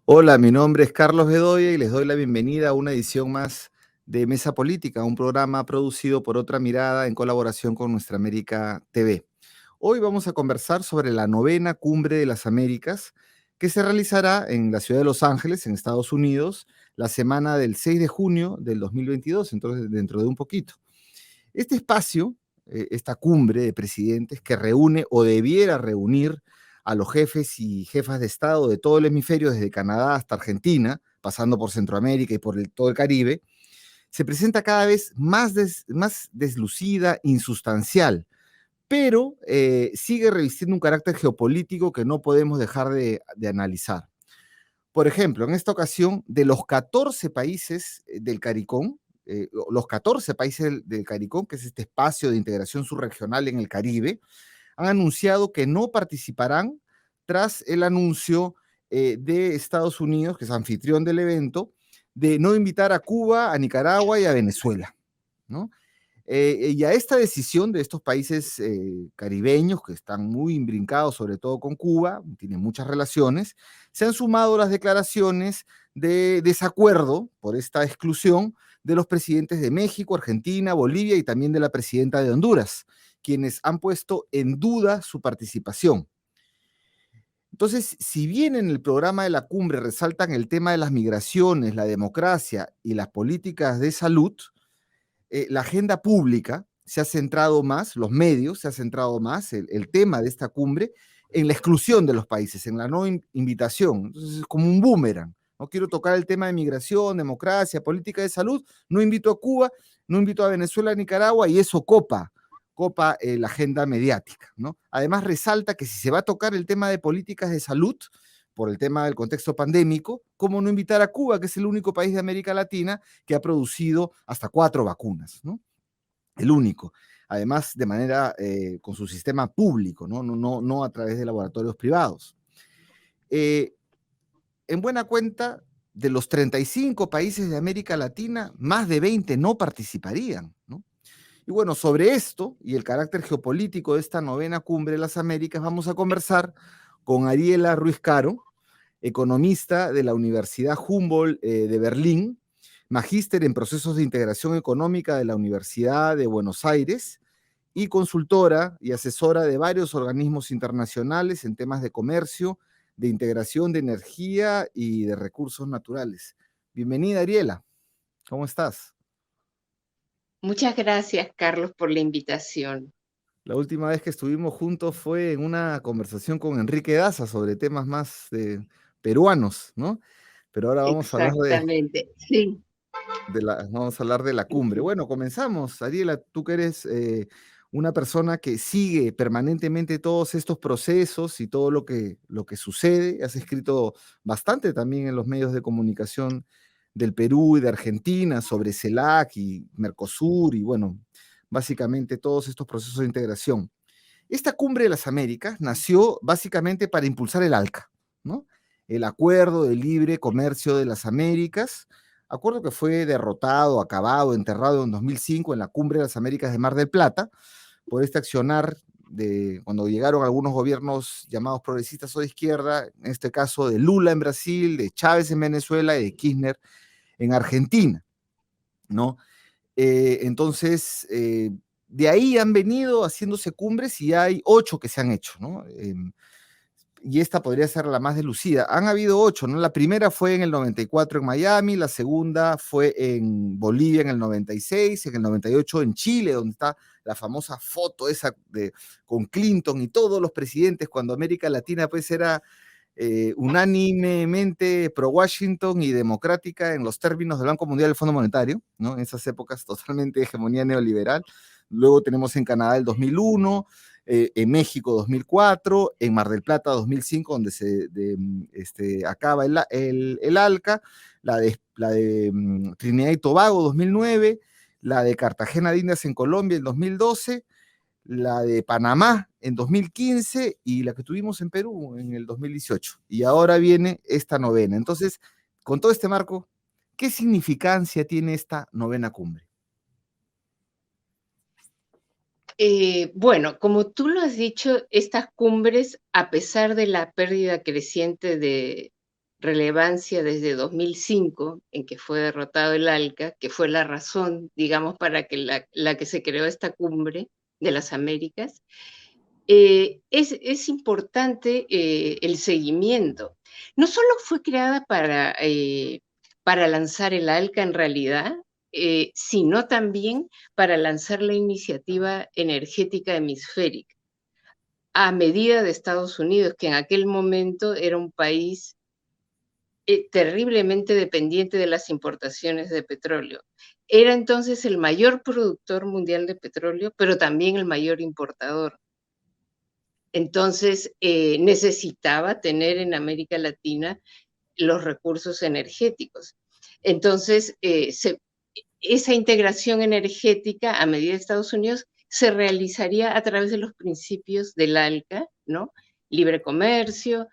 Hola, mi nombre es Carlos Bedoya y les doy la bienvenida a una edición más de Mesa Política, un programa producido por Otra Mirada en colaboración con Nuestra América TV. Hoy vamos a conversar sobre la novena Cumbre de las Américas que se realizará en la ciudad de Los Ángeles, en Estados Unidos, la semana del 6 de junio del 2022, entonces dentro de un poquito. Este espacio, esta cumbre de presidentes que reúne o debiera reunir a los jefes y jefas de Estado de todo el hemisferio, desde Canadá hasta Argentina, pasando por Centroamérica y por todo el Caribe, se presenta cada vez más deslucida, insustancial, pero sigue revistiendo un carácter geopolítico que no podemos dejar de analizar. Por ejemplo, en esta ocasión, de los 14 países del CARICOM, los 14 países del CARICOM, que es este espacio de integración subregional en el Caribe, han anunciado que no participarán tras el anuncio de Estados Unidos, que es anfitrión del evento, de no invitar a Cuba, a Nicaragua y a Venezuela, ¿no? Y a esta decisión de estos países caribeños, que están muy imbrincados, sobre todo con Cuba, tienen muchas relaciones, se han sumado las declaraciones de desacuerdo por esta exclusión de los presidentes de México, Argentina, Bolivia y también de la presidenta de Honduras, quienes han puesto en duda su participación. Entonces, si bien en el programa de la cumbre resaltan el tema de las migraciones, la democracia y las políticas de salud, la agenda pública se ha centrado más, los medios se ha centrado más, el tema de esta cumbre, en la exclusión de los países, en la no invitación. Entonces es como un boomerang. No quiero tocar el tema de migración, democracia, política de salud, no invito a Cuba, no invito a Venezuela, a Nicaragua, y eso copa la agenda mediática, ¿no? Además resalta que si se va a tocar el tema de políticas de salud, por el tema del contexto pandémico, ¿cómo no invitar a Cuba, que es el único país de América Latina que ha producido hasta 4 vacunas, ¿no? El único. Además, de manera con su sistema público, no a través de laboratorios privados. En buena cuenta, de los 35 países de América Latina, más de 20 no participarían, ¿no? Y bueno, sobre esto y el carácter geopolítico de esta novena cumbre de las Américas, vamos a conversar con Ariela Ruiz Caro, economista de la Universidad Humboldt de Berlín, magíster en procesos de integración económica de la Universidad de Buenos Aires y consultora y asesora de varios organismos internacionales en temas de comercio, de integración de energía y de recursos naturales. Bienvenida, Ariela. ¿Cómo estás? Muchas gracias, Carlos, por la invitación. La última vez que estuvimos juntos fue en una conversación con Enrique Daza sobre temas más peruanos, ¿no? Pero ahora vamos a hablar Exactamente, sí. vamos a hablar de la cumbre. Bueno, comenzamos. Ariela, tú que eres una persona que sigue permanentemente todos estos procesos y todo lo que sucede. Has escrito bastante también en los medios de comunicación del Perú y de Argentina sobre CELAC y Mercosur y bueno, básicamente todos estos procesos de integración. Esta cumbre de las Américas nació básicamente para impulsar el ALCA, ¿no? El Acuerdo de Libre Comercio de las Américas, acuerdo que fue derrotado, acabado, enterrado en 2005 en la Cumbre de las Américas de Mar del Plata, por este accionar de cuando llegaron algunos gobiernos llamados progresistas o de izquierda, en este caso de Lula en Brasil, de Chávez en Venezuela y de Kirchner en Argentina, ¿no? Entonces, de ahí han venido haciéndose cumbres y hay 8 que se han hecho, ¿no? Y esta podría ser la más delucida. Han habido 8, ¿no? La primera fue en el 94 en Miami, la segunda fue en Bolivia en el 96, en el 98 en Chile, donde está la famosa foto esa con Clinton y todos los presidentes, cuando América Latina pues era unánimemente pro-Washington y democrática en los términos del Banco Mundial y del Fondo Monetario, ¿no? En esas épocas totalmente de hegemonía neoliberal. Luego tenemos en Canadá el 2001, en México 2004, en Mar del Plata 2005, donde se acaba el ALCA, la de Trinidad y Tobago 2009, la de Cartagena de Indias en Colombia en 2012, la de Panamá en 2015 y la que tuvimos en Perú en el 2018. Y ahora viene esta novena. Entonces, con todo este marco, ¿qué significancia tiene esta novena cumbre? Bueno, como tú lo has dicho, estas cumbres, a pesar de la pérdida creciente de relevancia desde 2005, en que fue derrotado el ALCA, que fue la razón, digamos, para que la que se creó esta cumbre de las Américas. Es importante el seguimiento. No solo fue creada para lanzar el ALCA en realidad, sino también para lanzar la iniciativa energética hemisférica, a medida de Estados Unidos, que en aquel momento era un país terriblemente dependiente de las importaciones de petróleo. Era entonces el mayor productor mundial de petróleo, pero también el mayor importador. Entonces, necesitaba tener en América Latina los recursos energéticos. Entonces, esa integración energética a medida de Estados Unidos se realizaría a través de los principios del ALCA, ¿no? Libre comercio,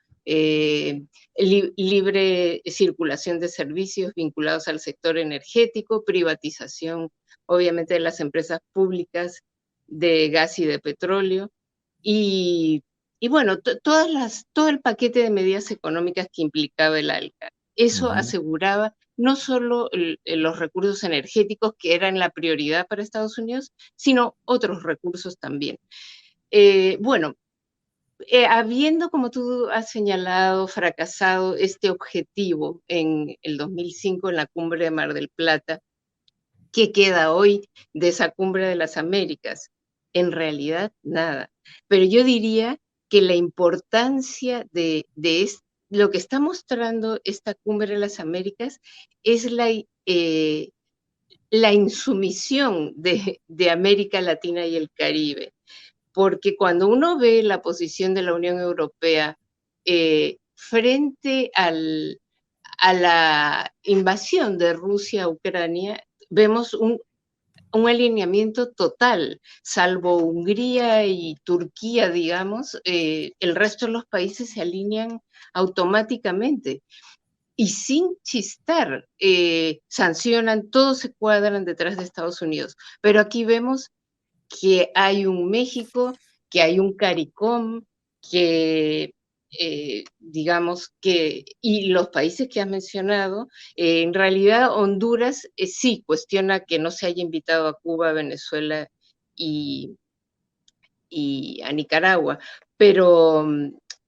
libre circulación de servicios vinculados al sector energético, privatización, obviamente, de las empresas públicas de gas y de petróleo, y, y bueno, todo el paquete de medidas económicas que implicaba el ALCA. Eso Ujú. aseguraba no solo los recursos energéticos, que eran la prioridad para Estados Unidos, sino otros recursos también. Bueno, habiendo, como tú has señalado, fracasado este objetivo en el 2005 en la cumbre de Mar del Plata, ¿qué queda hoy de esa cumbre de las Américas? En realidad, nada. Pero yo diría que la importancia lo que está mostrando esta cumbre de las Américas es la insumisión de América Latina y el Caribe. Porque cuando uno ve la posición de la Unión Europea frente a la invasión de Rusia a Ucrania, vemos un alineamiento total, salvo Hungría y Turquía, digamos, el resto de los países se alinean automáticamente y sin chistar, sancionan, todos se cuadran detrás de Estados Unidos. Pero aquí vemos que hay un México, que hay un CARICOM, que digamos que, y los países que has mencionado, en realidad Honduras sí cuestiona que no se haya invitado a Cuba, Venezuela y, y a Nicaragua, pero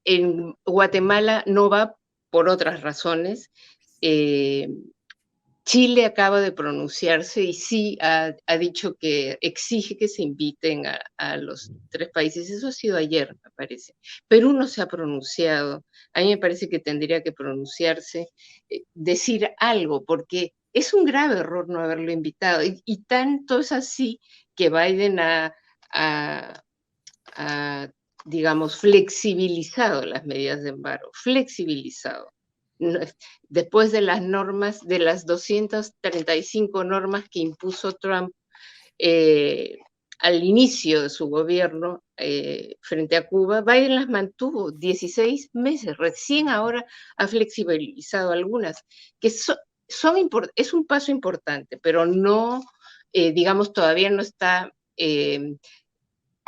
en Guatemala no va por otras razones. Eh, Chile acaba de pronunciarse y sí ha dicho que exige que se inviten a los tres países. Eso ha sido ayer, me parece. Perú no se ha pronunciado. A mí me parece que tendría que pronunciarse, decir algo, porque es un grave error no haberlo invitado. Y tanto es así que Biden ha, ha, digamos, flexibilizado las medidas de embargo, flexibilizado. Después de las normas, de las 235 normas que impuso Trump eh, al inicio de su gobierno frente a Cuba, Biden las mantuvo 16 meses, recién ahora ha flexibilizado algunas, que es un paso importante, pero no, digamos, todavía no está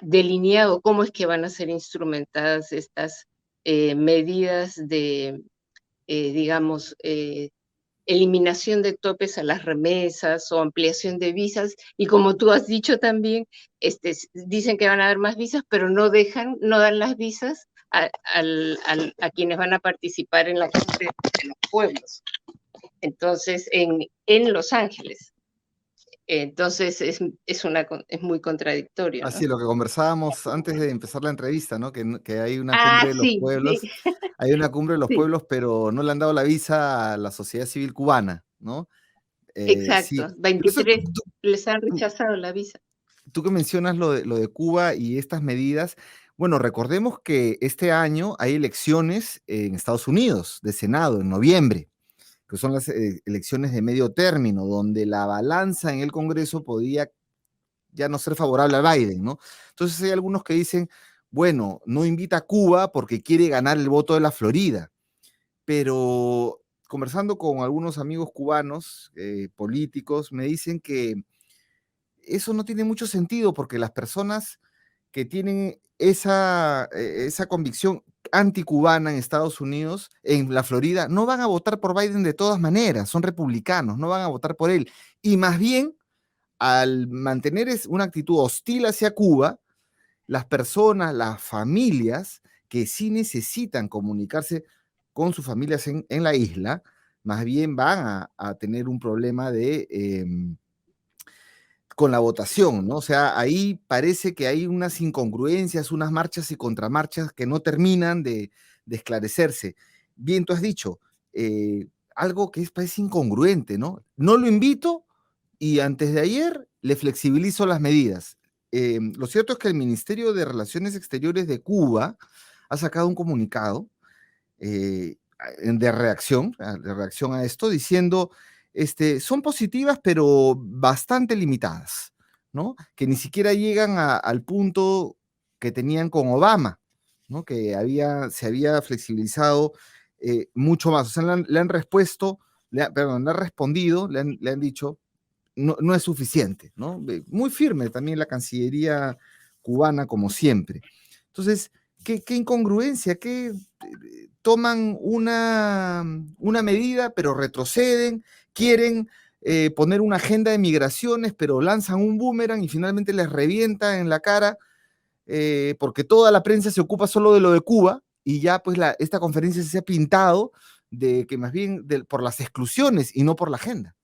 delineado cómo es que van a ser instrumentadas estas medidas de, digamos, eliminación de topes a las remesas o ampliación de visas. Y como tú has dicho también, dicen que van a haber más visas, pero no dan las visas a quienes van a participar en la cumbre de los pueblos. Entonces, en Los Ángeles. Entonces, es muy contradictorio, Así, ¿no? lo que conversábamos antes de empezar la entrevista, ¿no? Que hay una Ah, cumbre de los sí, sí, pueblos, hay una cumbre de los sí, pueblos, pero no le han dado la visa a la sociedad civil cubana, ¿no? Sí, exacto. pero eso 23 les han rechazado la visa. tú que mencionas lo de Cuba y estas medidas, bueno, recordemos que este año hay elecciones en Estados Unidos de Senado en noviembre, que son las elecciones de medio término, donde la balanza en el Congreso podía ya no ser favorable a Biden, ¿no? Entonces hay algunos que dicen, bueno, no invita a Cuba porque quiere ganar el voto de la Florida, pero conversando con algunos amigos cubanos, políticos, me dicen que eso no tiene mucho sentido porque las personas que tienen esa convicción, anticubana en Estados Unidos, en la Florida, no van a votar por Biden de todas maneras, son republicanos, no van a votar por él. Y más bien, al mantener una actitud hostil hacia Cuba, las personas, las familias que sí necesitan comunicarse con sus familias en la isla, más bien van a tener un problema con la votación, ¿no? O sea, ahí parece que hay unas incongruencias, unas marchas y contramarchas que no terminan de esclarecerse. Bien, tú has dicho, algo que parece incongruente, ¿no? No lo invito y antes de ayer le flexibilizo las medidas. Lo cierto es que el Ministerio de Relaciones Exteriores de Cuba ha sacado un comunicado de reacción a esto, diciendo, son positivas, pero bastante limitadas, ¿no? Que ni siquiera llegan al punto que tenían con Obama, ¿no? Que se había flexibilizado mucho más. O sea, le han respuesto, perdón, le han respondido, le han dicho, no, no es suficiente, ¿no? Muy firme también la Cancillería cubana, como siempre. Entonces, qué incongruencia, toman una medida, pero retroceden, quieren poner una agenda de migraciones, pero lanzan un boomerang y finalmente les revienta en la cara, porque toda la prensa se ocupa solo de lo de Cuba, y ya pues esta conferencia se ha pintado de que más bien por las exclusiones y no por la agenda.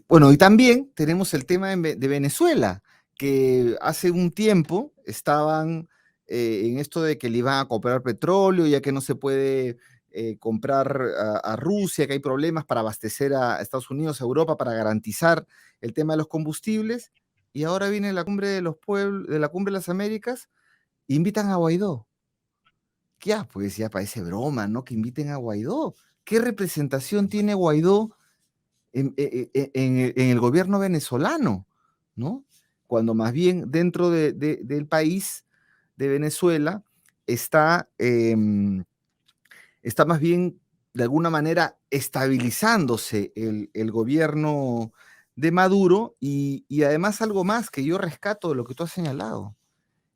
Bueno, y también tenemos el tema de Venezuela, que hace un tiempo estaban en esto de que le iban a comprar petróleo, ya que no se puede comprar a Rusia, que hay problemas para abastecer a Estados Unidos, a Europa, para garantizar el tema de los combustibles. Y ahora viene la cumbre de los pueblos, de la cumbre de las Américas, e invitan a Guaidó. Ya, pues ya parece broma, ¿no? Que inviten a Guaidó. ¿Qué representación tiene Guaidó en el gobierno venezolano, ¿no? Cuando más bien dentro del país de Venezuela está más bien de alguna manera estabilizándose el gobierno de Maduro y además algo más que yo rescato de lo que tú has señalado,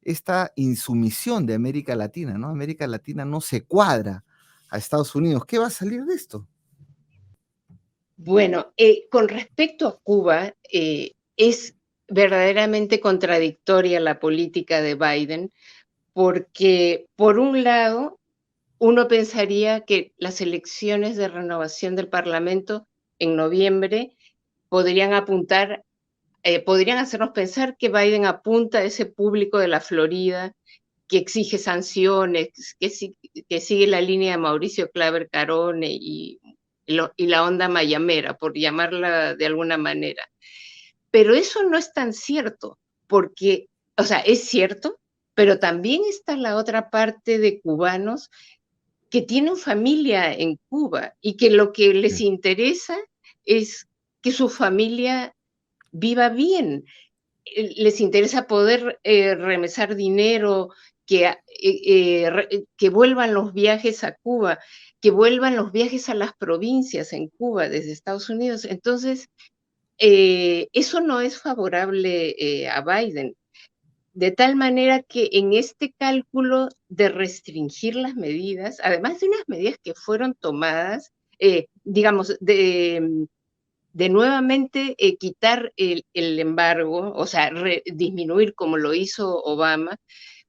esta insumisión de América Latina, ¿no? América Latina no se cuadra a Estados Unidos. ¿Qué va a salir de esto? Bueno, con respecto a Cuba, es verdaderamente contradictoria la política de Biden, porque por un lado, uno pensaría que las elecciones de renovación del Parlamento en noviembre podrían apuntar, podrían hacernos pensar que Biden apunta a ese público de la Florida que exige sanciones, que sigue la línea de Mauricio Claver Carone y la onda mayamera, por llamarla de alguna manera. Pero eso no es tan cierto, porque, o sea, es cierto, pero también está la otra parte de cubanos que tienen familia en Cuba y que lo que les interesa es que su familia viva bien. Les interesa poder remesar dinero, que vuelvan los viajes a Cuba, que vuelvan los viajes a las provincias en Cuba desde Estados Unidos. Entonces, eso no es favorable a Biden. De tal manera que en este cálculo de restringir las medidas, además de unas medidas que fueron tomadas, digamos, de nuevamente quitar el embargo, o sea, disminuir como lo hizo Obama,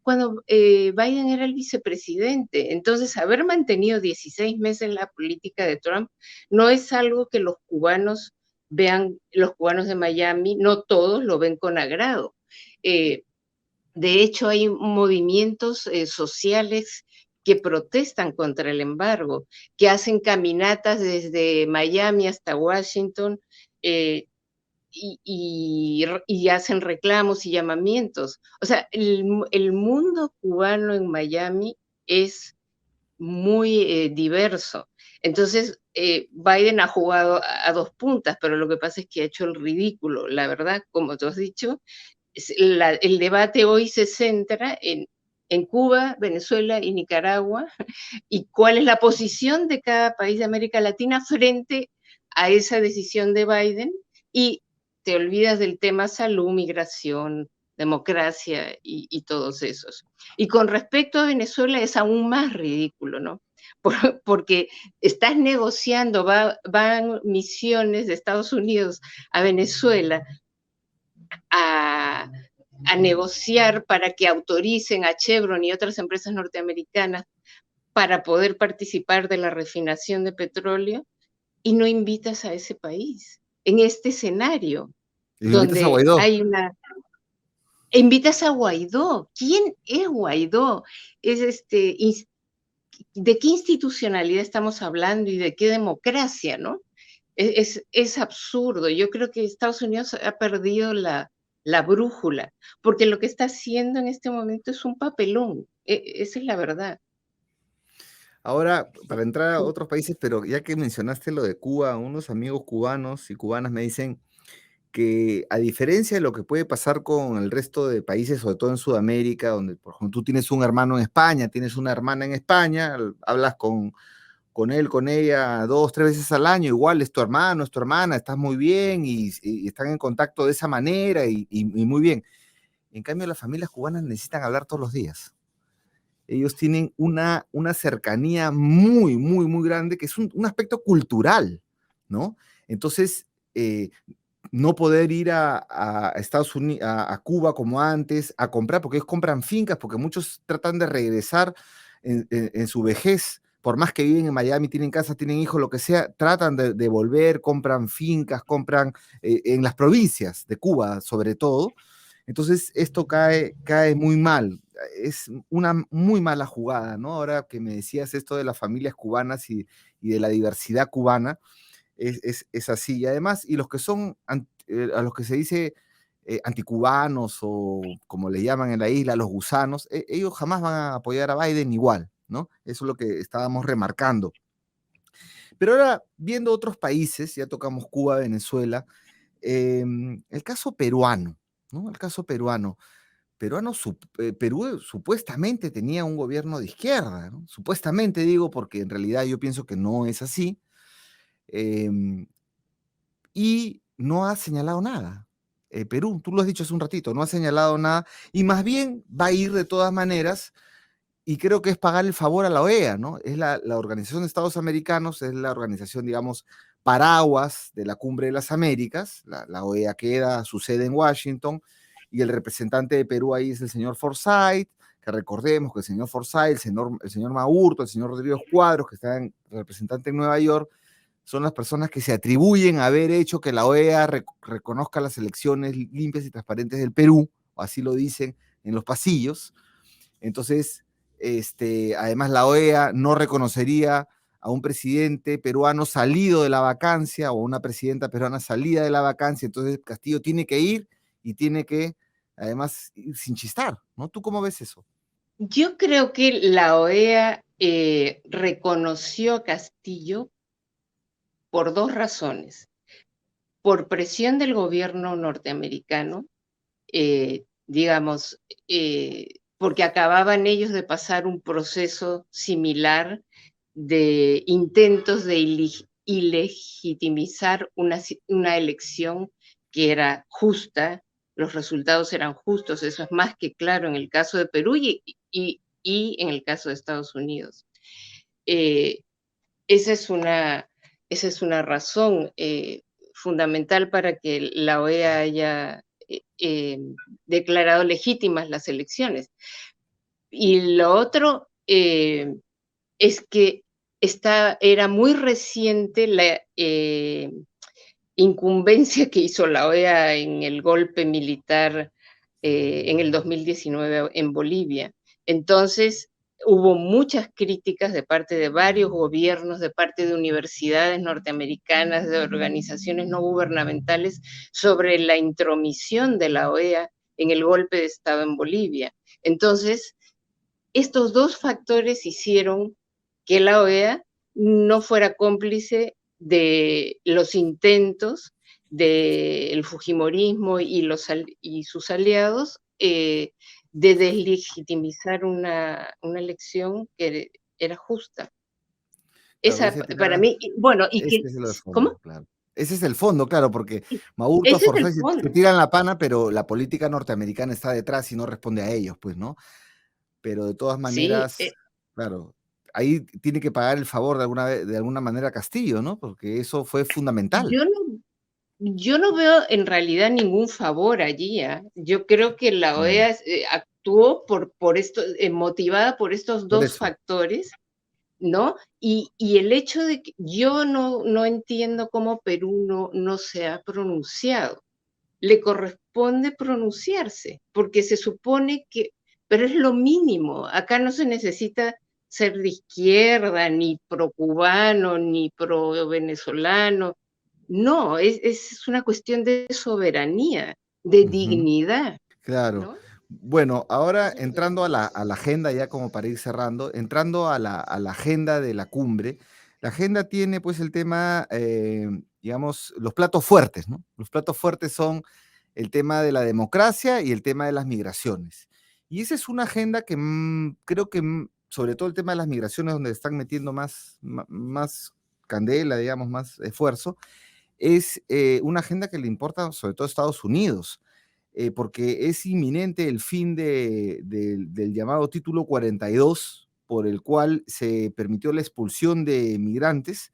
cuando Biden era el vicepresidente. Entonces, haber mantenido 16 meses la política de Trump no es algo que los cubanos vean, los cubanos de Miami, no todos lo ven con agrado. De hecho, hay movimientos sociales que protestan contra el embargo, que hacen caminatas desde Miami hasta Washington eh, y hacen reclamos y llamamientos. O sea, el mundo cubano en Miami es muy diverso. Entonces, Biden ha jugado a dos puntas, pero lo que pasa es que ha hecho el ridículo. La verdad, como tú has dicho, el debate hoy se centra en Cuba, Venezuela y Nicaragua, y cuál es la posición de cada país de América Latina frente a esa decisión de Biden, y te olvidas del tema salud, migración, democracia y todos esos. Y con respecto a Venezuela es aún más ridículo, ¿no? Porque estás negociando, van misiones de Estados Unidos a Venezuela a, a negociar para que autoricen a Chevron y otras empresas norteamericanas para poder participar de la refinación de petróleo y no invitas a ese país en este escenario Y lo invitas a donde Guaidó. hay una... Invitas a Guaidó. ¿Quién es Guaidó? Es ¿de qué institucionalidad estamos hablando y de qué democracia, no? Es absurdo. Yo creo que Estados Unidos ha perdido la brújula, porque lo que está haciendo en este momento es un papelón. Esa es la verdad. Ahora, para entrar a otros países, pero ya que mencionaste lo de Cuba, unos amigos cubanos y cubanas me dicen que a diferencia de lo que puede pasar con el resto de países, sobre todo en Sudamérica, donde por ejemplo tú tienes un hermano en España, tienes una hermana en España, hablas con él, con ella 2, 3 veces al año, igual es tu hermano, es tu hermana, estás muy bien y están en contacto de esa manera y muy bien. En cambio, las familias cubanas necesitan hablar todos los días. Ellos tienen una cercanía muy, muy, muy grande, que es un aspecto cultural, ¿no? Entonces, no poder ir a Estados Unidos, a Cuba como antes, a comprar, porque ellos compran fincas, porque muchos tratan de regresar en su vejez, por más que viven en Miami, tienen casa, tienen hijos, lo que sea, tratan de volver, compran fincas, compran en las provincias de Cuba, sobre todo. Entonces, esto cae muy mal. Es una muy mala jugada, ¿no? Ahora que me decías esto de las familias cubanas y de la diversidad cubana, es así. Y además, y los que son, a los que se dice anticubanos o como le llaman en la isla, los gusanos, ellos jamás van a apoyar a Biden igual, ¿no? Eso es lo que estábamos remarcando. Pero ahora, viendo otros países, ya tocamos Cuba, Venezuela, el caso peruano, ¿no? El caso peruano. Perú supuestamente tenía un gobierno de izquierda, ¿no? Supuestamente digo, porque en realidad yo pienso que no es así, y no ha señalado nada. Perú, tú lo has dicho hace un ratito, no ha señalado nada, y más bien va a ir de todas maneras, y creo que es pagar el favor a la OEA, ¿no? Es la Organización de Estados Americanos, es la organización, digamos, paraguas de la Cumbre de las Américas, la OEA queda su sede en Washington, y el representante de Perú ahí es el señor Forsyth, que recordemos que el señor Forsyth, el señor Maurto, el señor Rodríguez Cuadros, que está representante en Nueva York, son las personas que se atribuyen a haber hecho que la OEA reconozca las elecciones limpias y transparentes del Perú, o así lo dicen en los pasillos. Entonces, además la OEA no reconocería a un presidente peruano salido de la vacancia o a una presidenta peruana salida de la vacancia, entonces Castillo tiene que ir y tiene que, además, ir sin chistar, ¿no? ¿Tú cómo ves eso? Yo creo que la OEA reconoció a Castillo por dos razones. Por presión del gobierno norteamericano, digamos, porque acababan ellos de pasar un proceso similar de intentos de ilegitimizar una elección que era justa, los resultados eran justos, eso es más que claro en el caso de Perú y en el caso de Estados Unidos. Eh, esa, es esa es una razón fundamental para que la OEA haya declarado legítimas las elecciones. Y lo otro es que era muy reciente la incumbencia que hizo la OEA en el golpe militar en el 2019 en Bolivia. Entonces, hubo muchas críticas de parte de varios gobiernos, de parte de universidades norteamericanas, de organizaciones no gubernamentales, sobre la intromisión de la OEA en el golpe de Estado en Bolivia. Entonces, estos dos factores hicieron que la OEA no fuera cómplice de los intentos del Fujimorismo y sus aliados de deslegitimizar una elección que era justa. Claro, Esa ese tema, para mí, bueno, y ese que, es lo de ¿cómo? fondo, claro. Ese es el fondo, claro, porque Maurto, Ese es el Forsyth se fondo. tiran la pana, pero la política norteamericana está detrás y no responde a ellos, pues, ¿no? Pero de todas Sí, maneras, claro, ahí tiene que pagar el favor de alguna manera Castillo, ¿no? Porque eso fue fundamental. yo no yo no veo en realidad ningún favor allí, ¿ah? Yo creo que la Mm, OEA, actuó por esto, motivada por estos por 2 eso. factores, ¿no? Y el hecho de que yo no entiendo cómo Perú no se ha pronunciado. Le corresponde pronunciarse, porque se supone que, pero es lo mínimo. Acá no se necesita ser de izquierda, ni pro cubano, ni pro venezolano. No, es una cuestión de soberanía, de Ujú, dignidad, claro. ¿no? Bueno, ahora Entonces, entrando a la agenda, ya como para ir cerrando, entrando a la agenda de la cumbre, la agenda tiene pues el tema, digamos, los platos fuertes, ¿no? Los platos fuertes son el tema de la democracia y el tema de las migraciones. Y esa es una agenda que creo que, sobre todo el tema de las migraciones, donde están metiendo más candela, digamos, más esfuerzo, es una agenda que le importa sobre todo a Estados Unidos, porque es inminente el fin del llamado Título 42, por el cual se permitió la expulsión de inmigrantes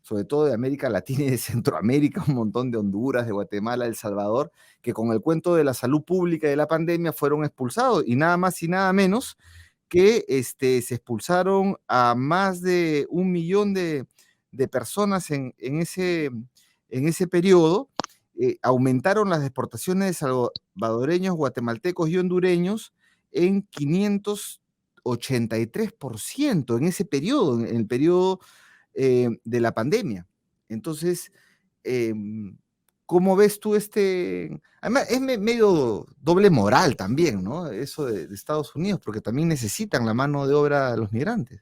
sobre todo de América Latina y de Centroamérica, un montón de Honduras, de Guatemala, El Salvador, que con el cuento de la salud pública y de la pandemia fueron expulsados, y nada más y nada menos que se expulsaron a más de 1 millón de personas en ese periodo. Aumentaron las deportaciones de salvadoreños, guatemaltecos y hondureños en 583% en ese periodo, en el periodo de la pandemia. Entonces, eh, ¿cómo ves tú Además, es medio doble moral también, ¿no? Eso de Estados Unidos, porque también necesitan la mano de obra de los migrantes.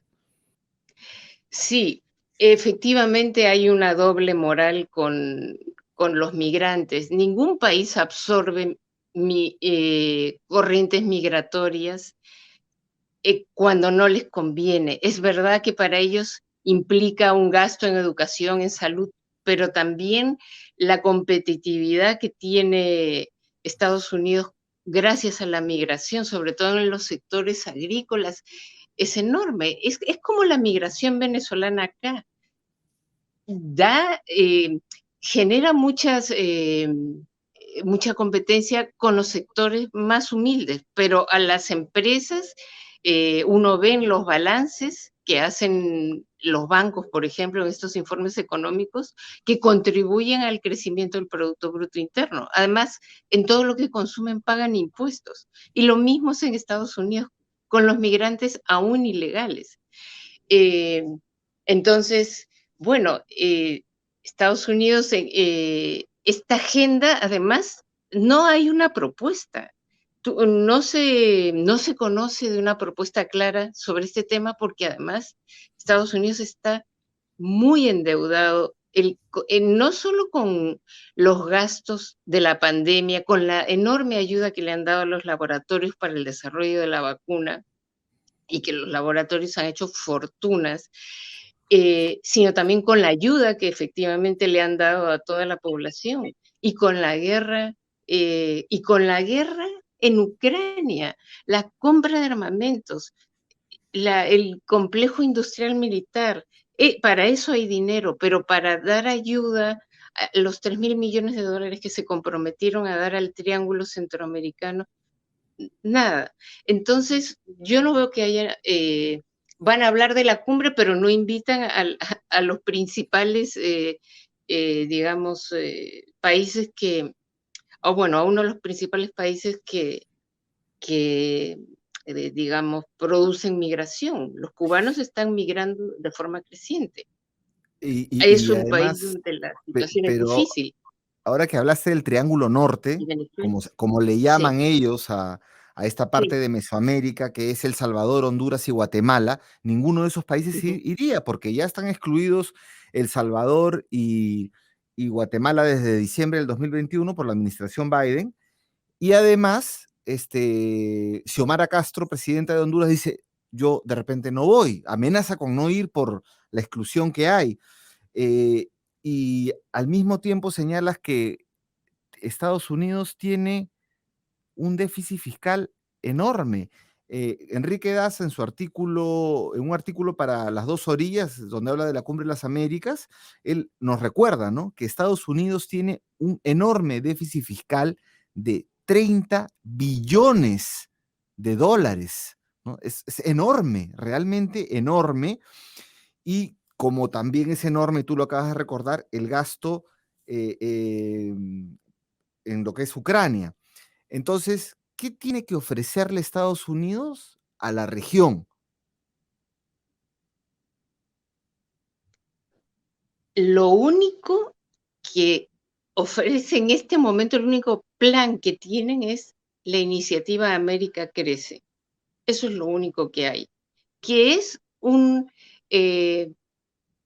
sí, efectivamente hay una doble moral con los migrantes. Ningún país absorbe corrientes migratorias cuando no les conviene. Es verdad que para ellos implica un gasto en educación, en salud, pero también la competitividad que tiene Estados Unidos gracias a la migración, sobre todo en los sectores agrícolas, es enorme. Es como la migración venezolana acá. Da, genera mucha competencia con los sectores más humildes, pero a las empresas, uno ve en los balances que hacen los bancos, por ejemplo, en estos informes económicos, que contribuyen al crecimiento del Producto Bruto Interno. Además, en todo lo que consumen pagan impuestos. Y lo mismo es en Estados Unidos con los migrantes aún ilegales. Eh, entonces, bueno, Estados Unidos, esta agenda, además, no hay una propuesta. No se conoce de una propuesta clara sobre este tema porque además Estados Unidos está muy endeudado, no solo con los gastos de la pandemia, con la enorme ayuda que le han dado a los laboratorios para el desarrollo de la vacuna, y que los laboratorios han hecho fortunas, sino también con la ayuda que efectivamente le han dado a toda la población y con la guerra en Ucrania, la compra de armamentos, el complejo industrial militar. Para eso hay dinero, pero para dar ayuda, los 3.000 millones de dólares que se comprometieron a dar al Triángulo Centroamericano, nada. Entonces, yo no veo que haya, van a hablar de la cumbre, pero no invitan a los principales, digamos, países o bueno, a uno de los principales países que digamos, producen migración. Los cubanos están migrando de forma creciente. Es Y un país además, donde la situación es pero difícil. ahora que hablaste del Triángulo Norte, Y Venezuela, como le sí, llaman ellos a esta parte sí. de Mesoamérica, que es El Salvador, Honduras y Guatemala, ninguno de esos países Ujú. iría, porque ya están excluidos El Salvador y Guatemala desde diciembre del 2021 por la administración Biden. Y además, Xiomara Castro, presidenta de Honduras, dice, yo de repente no voy, amenaza con no ir por la exclusión que hay. y al mismo tiempo señalas que Estados Unidos tiene un déficit fiscal enorme. Enrique Daza en un artículo para Las Dos Orillas, donde habla de la Cumbre de las Américas, él nos recuerda, ¿no?, que Estados Unidos tiene un enorme déficit fiscal de 30 billones de dólares, ¿no? Es enorme, realmente enorme, y como también es enorme, tú lo acabas de recordar, el gasto en lo que es Ucrania. Entonces, ¿qué tiene que ofrecerle Estados Unidos a la región? Lo único que ofrece en este momento, el único plan que tienen es la iniciativa América Crece. Eso es lo único que hay, que es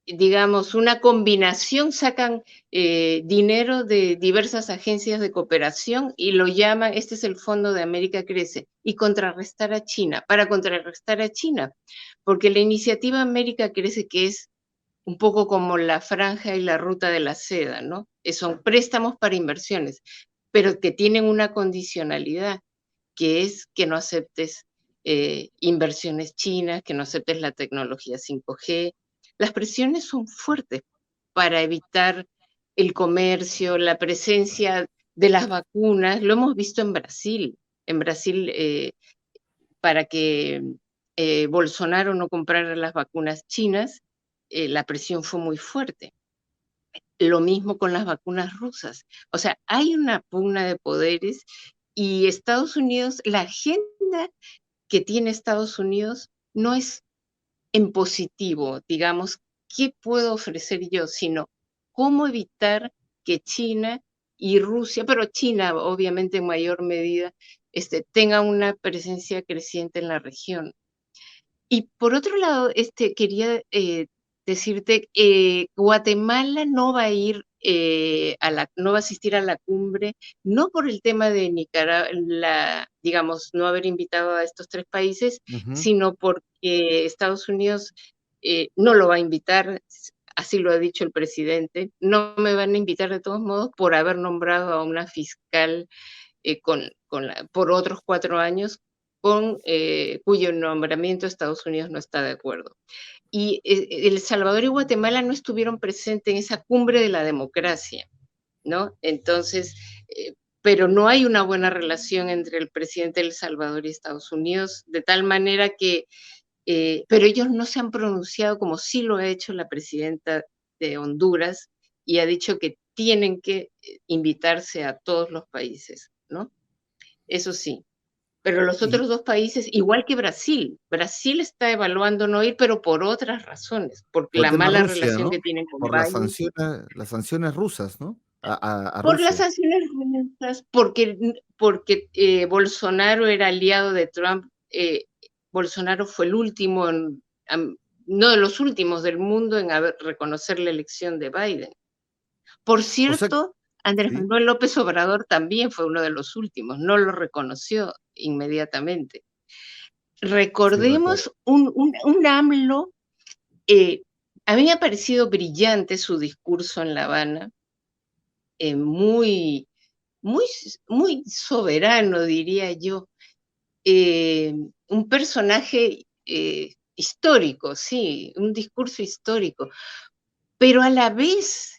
digamos, una combinación, sacan dinero de diversas agencias de cooperación y lo llaman, este es el Fondo de América Crece, y contrarrestar a China, para contrarrestar a China, porque la iniciativa América Crece, que es un poco como la franja y la ruta de la seda, ¿no? Son préstamos para inversiones, pero que tienen una condicionalidad, que es que no aceptes inversiones chinas, que no aceptes la tecnología 5G. Las presiones son fuertes para evitar el comercio, la presencia de las vacunas. Lo hemos visto en Brasil. En Brasil, para que Bolsonaro no comprara las vacunas chinas, la presión fue muy fuerte. Lo mismo con las vacunas rusas. O sea, hay una pugna de poderes y Estados Unidos, la agenda que tiene Estados Unidos no es en positivo, digamos, ¿qué puedo ofrecer yo? Sino cómo evitar que China y Rusia, pero China obviamente en mayor medida, tenga una presencia creciente en la región. Y por otro lado, quería decirte, Guatemala no va a ir no va a asistir a la cumbre, no por el tema de Nicaragua, digamos, no haber invitado a estos tres países, sino porque Estados Unidos no lo va a invitar, así lo ha dicho el presidente, no me van a invitar de todos modos por haber nombrado a una fiscal por otros 4 años, cuyo nombramiento Estados Unidos no está de acuerdo. Y El Salvador y Guatemala no estuvieron presentes en esa cumbre de la democracia, ¿no? Entonces, pero no hay una buena relación entre el presidente de El Salvador y Estados Unidos, de tal manera que, pero ellos no se han pronunciado como sí lo ha hecho la presidenta de Honduras y ha dicho que tienen que invitarse a todos los países, ¿no? Eso sí. Pero los Y, otros 2 países, igual que Brasil, Brasil está evaluando no ir, pero por otras razones, por por el la tema mala Rusia, relación que ¿no? tienen con Por Biden, las sanciones rusas, ¿no? A por las Rusia. sanciones rusas, porque Bolsonaro era aliado de Trump. Bolsonaro fue el último, no de los últimos del mundo en reconocer la elección de Biden. Por O sea, cierto, Andrés sí, Manuel López Obrador también fue uno de los últimos, no lo reconoció inmediatamente. sí, recuerdo. Recordemos un AMLO, a mí me ha parecido brillante su discurso en La Habana, muy, muy soberano, diría yo. Un personaje histórico, sí, un discurso histórico, pero a la vez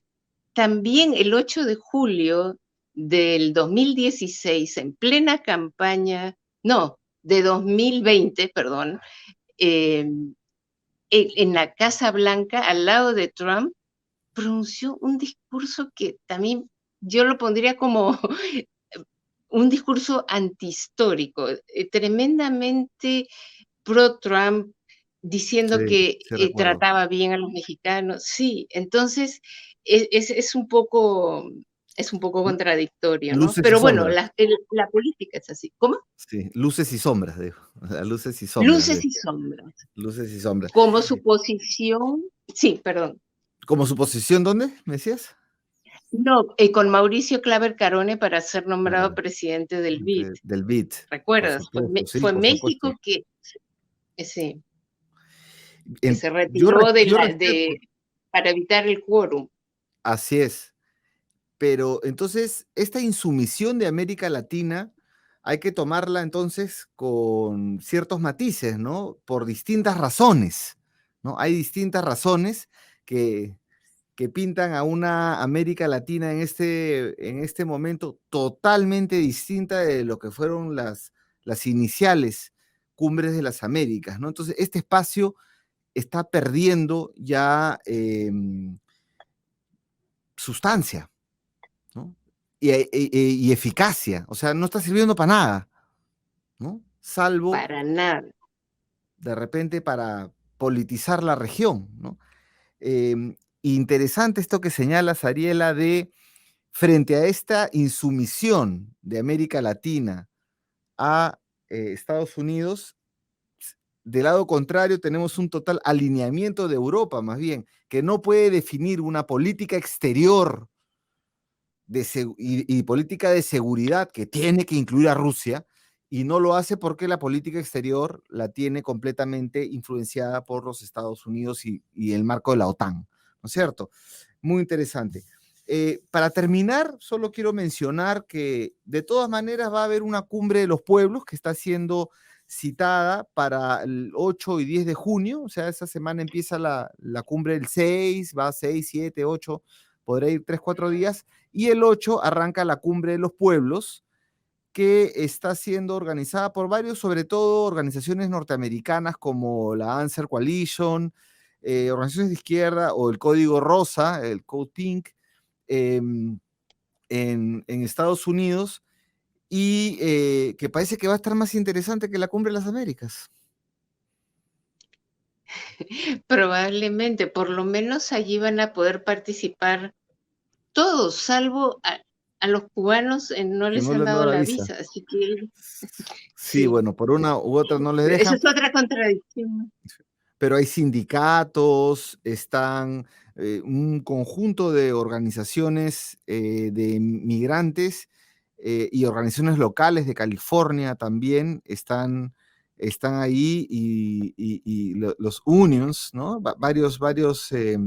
también el 8 de julio del 2016, en plena campaña, no, de 2020, perdón, eh, en la Casa Blanca, al lado de Trump, pronunció un discurso que también yo lo pondría como un discurso antihistórico, tremendamente pro-Trump, Sí, diciendo que sí recuerdo. trataba bien a los mexicanos. Sí, entonces es un poco contradictorio, ¿no? Luces y Pero bueno, sombras. la política es así. ¿Cómo? Sí, luces y sombras, digo. O sea, luces y sombras, Luces y decía. sombras. Luces y sombras. Como su posición, sí, perdón. ¿Como su posición dónde, me decías? No, con Mauricio Claver Carone para ser nombrado Claro, presidente del BID. del BID, por ¿Recuerdas? supuesto, sí, Fue por supuesto. México que, sí, que En se retiró de yo la, respeto. para evitar el quórum. Así es. Pero entonces, esta insumisión de América Latina hay que tomarla entonces con ciertos matices, ¿no? Por distintas razones, ¿no? Hay distintas razones que, que pintan a una América Latina en este momento totalmente distinta de lo que fueron las iniciales cumbres de las Américas, ¿no? Entonces, este espacio está perdiendo ya sustancia, ¿no? Y eficacia, o sea, no está sirviendo para nada, ¿no? Salvo Para nada. de repente para politizar la región, ¿no? Interesante esto que señalas, Ariela, de frente a esta insumisión de América Latina a Estados Unidos, del lado contrario tenemos un total alineamiento de Europa, más bien, que no puede definir una política exterior y política de seguridad que tiene que incluir a Rusia, y no lo hace porque la política exterior la tiene completamente influenciada por los Estados Unidos y el marco de la OTAN, ¿no es cierto? Muy interesante. Para terminar, solo quiero mencionar que de todas maneras va a haber una cumbre de los pueblos que está siendo citada para el 8 y 10 de junio, o sea, esa semana empieza la cumbre del 6, va a 6, 7, 8, podrá ir 3, 4 días, y el 8 arranca la cumbre de los pueblos, que está siendo organizada por varios, sobre todo organizaciones norteamericanas como la Answer Coalition, organizaciones de izquierda o el Código Rosa, el Code Pink, eh, en Estados Unidos, y que parece que va a estar más interesante que la Cumbre de las Américas. Probablemente, por lo menos allí van a poder participar todos, salvo a los cubanos no Que les no le han han dado dado la la visa. visa, así que Sí, sí, bueno, por una u otra no les esa dejan, es otra contradicción. pero hay sindicatos, están un conjunto de organizaciones de migrantes y organizaciones locales de California también están ahí y los unions, ¿no? Varios eh,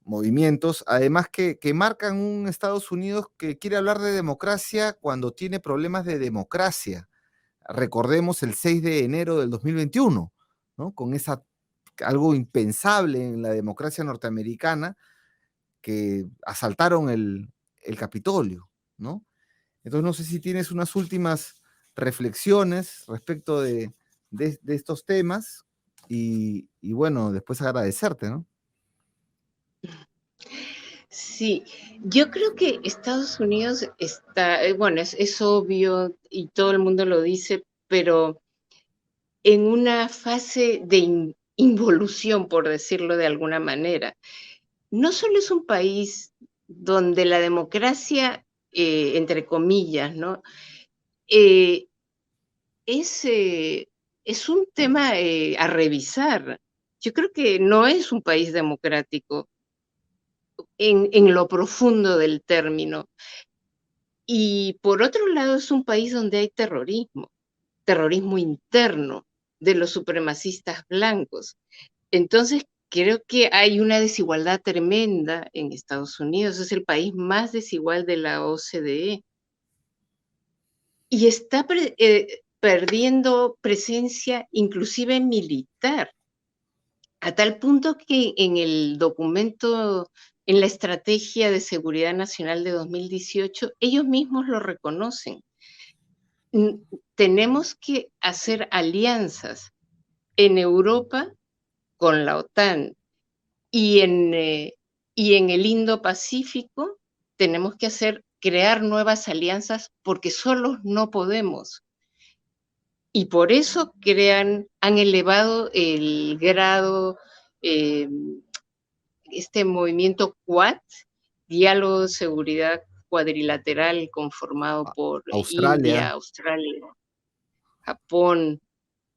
movimientos, además que marcan un Estados Unidos que quiere hablar de democracia cuando tiene problemas de democracia. Recordemos el 6 de enero del 2021, ¿no? Con algo impensable en la democracia norteamericana, que asaltaron el Capitolio, ¿no? Entonces no sé si tienes unas últimas reflexiones respecto de estos temas y bueno, después agradecerte, ¿no? Sí, yo creo que Estados Unidos está, bueno, es obvio y todo el mundo lo dice, pero en una fase de involución, por decirlo de alguna manera. No solo es un país donde la democracia, entre comillas, ¿no? Eh, es, es un tema a revisar. Yo creo que no es un país democrático en lo profundo del término. Y por otro lado, es un país donde hay terrorismo, terrorismo interno de los supremacistas blancos. Entonces, creo que hay una desigualdad tremenda en Estados Unidos. Es el país más desigual de la OCDE y está perdiendo presencia inclusive militar, a tal punto que en el documento, en la Estrategia de Seguridad Nacional de 2018, ellos mismos lo reconocen. Tenemos que hacer alianzas en Europa con la OTAN y en el Indo-Pacífico tenemos que crear nuevas alianzas porque solos no podemos. Y por eso han elevado el grado, eh, este movimiento Quad, diálogo de seguridad cuadrilateral conformado por India, Australia, Australia, Japón,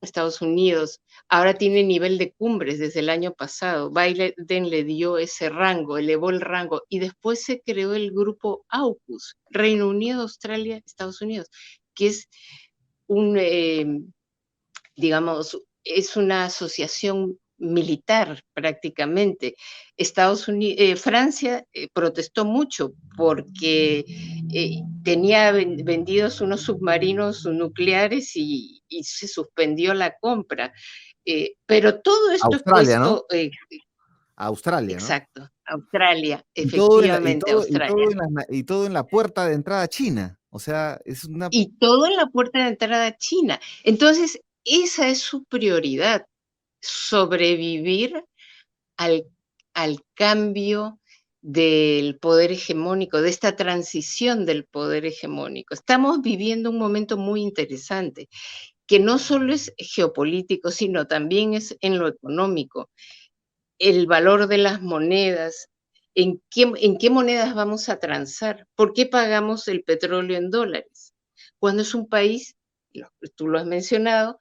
Estados Unidos. Ahora tiene nivel de cumbres desde el año pasado. Biden le dio ese rango, elevó el rango y después se creó el grupo AUKUS, Reino Unido, Australia, Estados Unidos, que es un, digamos, es una asociación militar prácticamente. Francia protestó mucho porque tenía vendidos unos submarinos nucleares y se suspendió la compra. Pero todo esto es Australia, ¿no? puesto, Australia, ¿no? exacto, Australia, Y todo en la, y efectivamente todo, y Australia. todo en y todo en la puerta de entrada a China. O sea, es una. Y todo en la puerta de entrada a China. Entonces, esa es su prioridad, sobrevivir al, al cambio del poder hegemónico, de esta transición del poder hegemónico. Estamos viviendo un momento muy interesante, que no solo es geopolítico, sino también es en lo económico. El valor de las monedas, en qué monedas vamos a transar, por qué pagamos el petróleo en dólares, cuando es un país, tú lo has mencionado,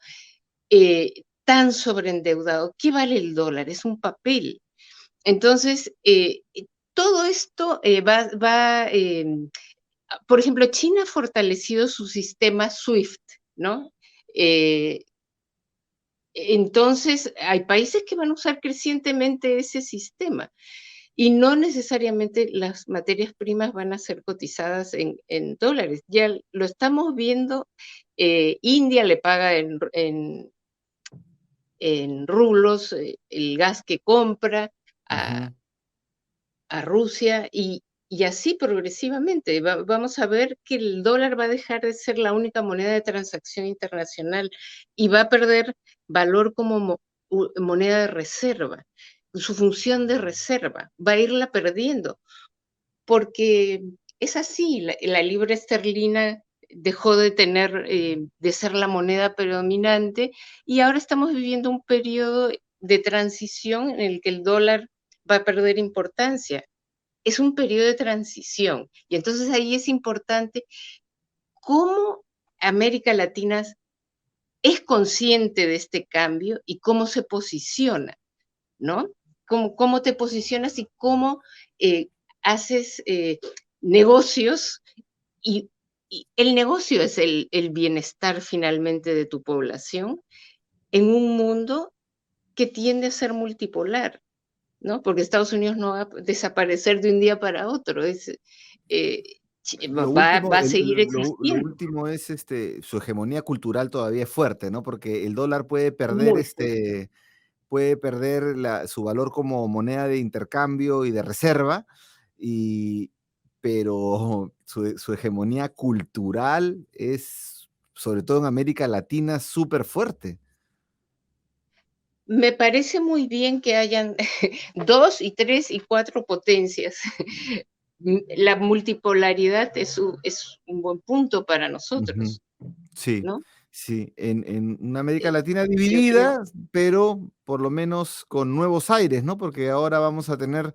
tan sobreendeudado. ¿Qué vale el dólar? Es un papel. Entonces, todo esto por ejemplo, China ha fortalecido su sistema SWIFT, ¿no? Eh, entonces, hay países que van a usar crecientemente ese sistema y no necesariamente las materias primas van a ser cotizadas en dólares. Ya lo estamos viendo, India le paga en rublos el gas que compra a, Ujú. a Rusia y así progresivamente. Vamos a ver que el dólar va a dejar de ser la única moneda de transacción internacional y va a perder valor como moneda de reserva. Su función de reserva va a irla perdiendo porque es así, la libra esterlina dejó de de ser la moneda predominante y ahora estamos viviendo un periodo de transición en el que el dólar va a perder importancia. Es un periodo de transición y entonces ahí es importante cómo América Latina es consciente de este cambio y cómo se posiciona, ¿no? Cómo te posicionas y cómo eh, haces negocios y, y, el negocio es el bienestar finalmente de tu población en un mundo que tiende a ser multipolar, ¿no? Porque Estados Unidos no va a desaparecer de un día para otro, eh, va a seguir Lo existiendo último es su hegemonía cultural todavía es fuerte, ¿no? Porque el dólar puede perder muy fuerte. su valor como moneda de intercambio y de reserva, y, pero su hegemonía cultural es, sobre todo en América Latina, súper fuerte. Me parece muy bien que hayan 2 y 3 y 4 potencias. La multipolaridad es un buen punto para Ujú. nosotros, Sí, ¿no? sí, en una América Eh, Latina yo creo dividida, pero por lo menos con nuevos aires, ¿no? Porque ahora vamos a tener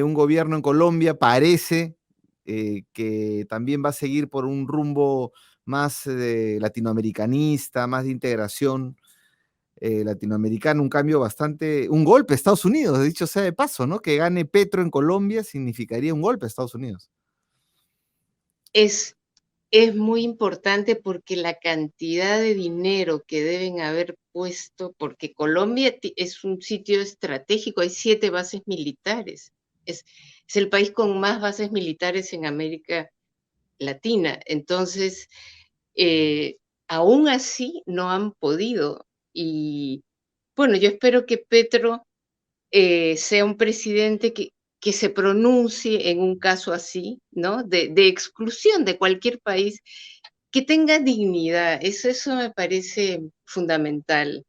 un gobierno en Colombia, parece que también va a seguir por un rumbo más latinoamericanista, más de integración latinoamericana, un cambio bastante, un golpe a Estados Unidos, dicho sea de paso, ¿no? Que gane Petro en Colombia significaría un golpe a Estados Unidos. es es muy importante porque la cantidad de dinero que deben haber puesto, porque Colombia es un sitio estratégico, hay 7 bases militares. Es, es el país con más bases militares en América Latina. Entonces, eh, aún así no han podido. Y bueno, yo espero que Petro sea un presidente que se pronuncie en un caso así, ¿no? De exclusión de cualquier país, que tenga dignidad. Eso me parece fundamental.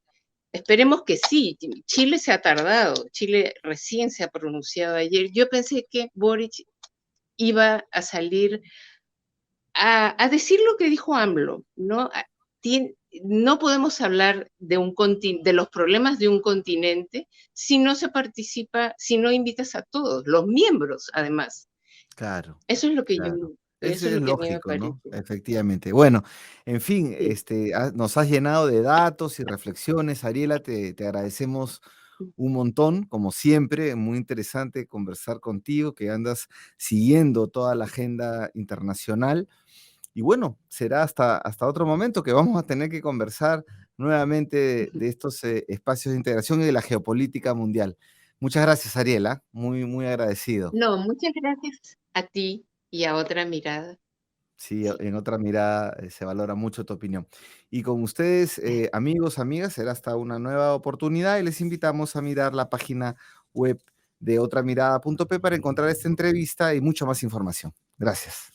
Esperemos que sí. Chile se ha tardado. Chile recién se ha pronunciado ayer. Yo pensé que Boric iba a salir a decir lo que dijo AMLO, ¿no? No podemos hablar de los problemas de un continente si no se participa, si no invitas a todos, los miembros, además. Claro, Eso es lo que yo, claro. eso Ese es es lo que a mí me lógico, ¿no? parece. Efectivamente. Bueno, en fin, Sí. nos has llenado de datos y reflexiones, Ariela, te agradecemos un montón, como siempre, muy interesante conversar contigo, que andas siguiendo toda la agenda internacional. Y bueno, será hasta otro momento que vamos a tener que conversar nuevamente de estos espacios de integración y de la geopolítica mundial. Muchas gracias, Ariela. Muy, muy agradecido. No, muchas gracias a ti y a Otra Mirada. Sí, Sí. en Otra Mirada se valora mucho tu opinión. Y con ustedes, amigos, amigas, será hasta una nueva oportunidad y les invitamos a mirar la página web de otramirada.p para encontrar esta entrevista y mucha más información. Gracias.